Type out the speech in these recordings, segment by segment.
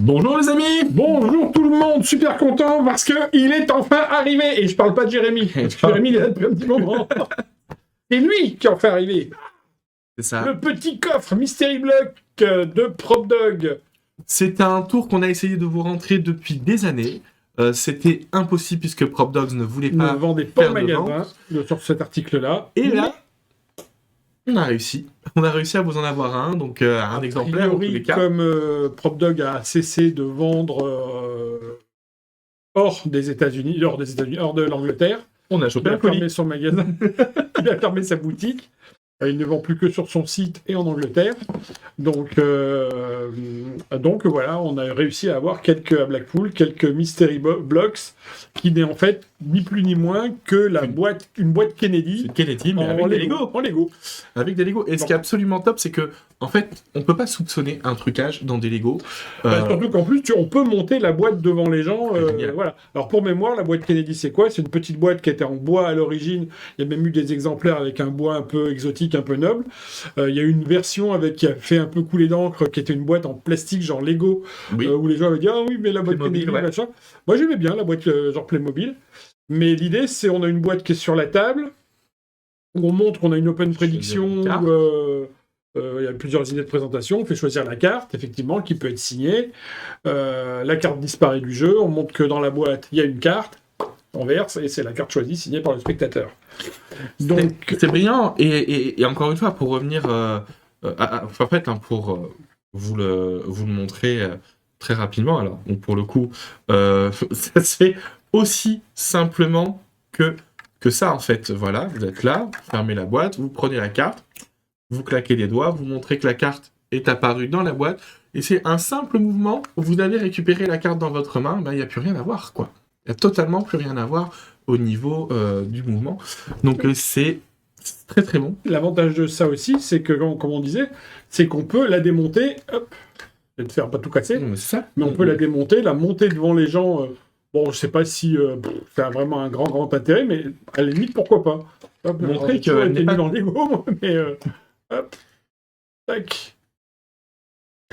Bonjour les amis. Bonjour tout le monde, super content parce que il est enfin arrivé. Et je parle pas de Jérémy. Jérémy il est là depuis un petit moment. C'est lui qui est enfin arrivé. C'est ça. Le petit coffre Mystery Block de PropDog. C'est un tour qu'on a essayé de vous rentrer depuis des années. C'était impossible puisque PropDogs ne voulait Ne pas vendait pas faire au de magasin sur cet article-là. Et là, on a réussi. On a réussi à vous en avoir un, donc un exemplaire en tous les cas. Comme PropDog a cessé de vendre hors de l'Angleterre, On a il chopé a un colis. fermé son magasin, il a fermé sa boutique. Il ne vend plus que sur son site et en Angleterre. Donc voilà, on a réussi à avoir à Blackpool quelques Mystery Blocks qui n'est en fait ni plus ni moins que une boîte Kennedy. C'est Kennedy, mais avec des Lego. En Lego. Avec des Lego. Et ce qui est absolument top, c'est que, en fait, on peut pas soupçonner un trucage dans des Lego. Surtout qu'en plus, on peut monter la boîte devant les gens. Voilà. Alors pour mémoire, la boîte Kennedy, c'est quoi? C'est une petite boîte qui était en bois à l'origine. Il y a même eu des exemplaires avec un bois un peu exotique, un peu noble. Il y a eu une version qui a fait un peu couler d'encre, qui était une boîte en plastique, genre Lego, Oui. où les gens avaient dit ah oui, mais la boîte Playmobil, Kennedy, ouais. machin. Moi j'aimais bien la boîte genre Playmobil. Mais l'idée, c'est on a une boîte qui est sur la table, où on montre qu'on a une open prédiction, carte. il y a plusieurs idées de présentation, on fait choisir la carte, effectivement, qui peut être signée. La carte disparaît du jeu, on montre que dans la boîte, il y a une carte, on verse, et c'est la carte choisie, signée par le spectateur. Donc, C'est brillant, et encore une fois, pour revenir, en fait, pour vous le montrer très rapidement, alors, donc, pour le coup, ça se fait aussi simplement que ça, en fait. Voilà, vous êtes là, vous fermez la boîte, vous prenez la carte, vous claquez des doigts, vous montrez que la carte est apparue dans la boîte, et c'est un simple mouvement, vous avez récupéré la carte dans votre main, il n'y a plus rien à voir, quoi. Il n'y a totalement plus rien à voir au niveau du mouvement. Donc c'est très très bon. L'avantage de ça aussi, c'est que, comme on disait, c'est qu'on peut la démonter, hop, je vais te faire pas tout casser, C'est ça. mais on peut la démonter, la monter devant les gens. Bon, je sais pas si ça a vraiment un grand intérêt, mais à la limite, pourquoi pas. Hop, Montrer que qu'elle n'est pas dans Lego, moi, mais hop, tac.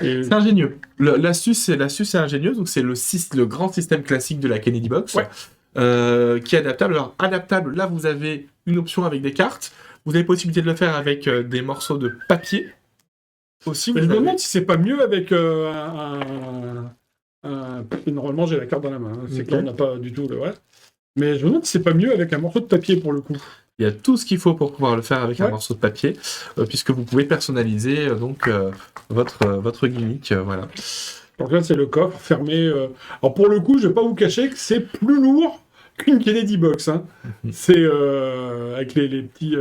Et... C'est ingénieux. L'astuce est ingénieuse, donc c'est le grand système classique de la Kennedy Box, Ouais. qui est adaptable. Alors adaptable, là vous avez une option avec des cartes. Vous avez possibilité de le faire avec des morceaux de papier. Aussi, Mais je me demande si c'est pas mieux avec Normalement, j'ai la carte dans la main. Hein. C'est Ok. qu'on n'a pas du tout le reste. Mais je me demande si c'est pas mieux avec un morceau de papier pour le coup. Il y a tout ce qu'il faut pour pouvoir le faire avec un Ouais. morceau de papier, puisque vous pouvez personnaliser votre gimmick. Voilà. Donc là, c'est le coffre fermé. Alors pour le coup, je vais pas vous cacher que c'est plus lourd qu'une Kennedy Box. Hein. C'est avec les petites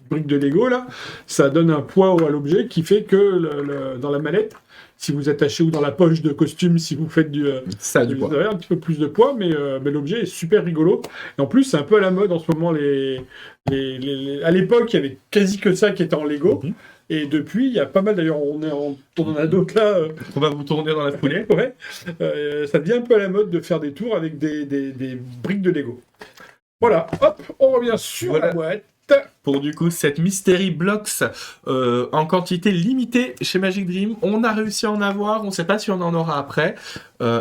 briques de Lego là, ça donne un poids à l'objet qui fait que dans la mallette, si vous attachez ou dans la poche de costume, si vous faites Ça a du vous poids. avez un petit peu plus de poids, mais l'objet est super rigolo. Et en plus, c'est un peu à la mode en ce moment. À l'époque, il y avait quasi que ça qui était en Lego. Mhm. Et depuis, il y a pas mal, d'ailleurs, on en a d'autres là. On va vous tourner dans la foulée. Ouais. Ça devient un peu à la mode de faire des tours avec des briques de Lego. Voilà, hop, on revient sur Voilà. la boîte. Pour du coup cette Mystery Blocks en quantité limitée chez Magic Dream. On a réussi à en avoir, on ne sait pas si on en aura après.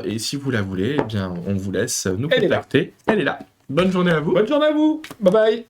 Et si vous la voulez, eh bien, on vous laisse nous Elle est là. contacter. Elle est là. Bonne journée à vous. Bonne journée à vous. Bye bye.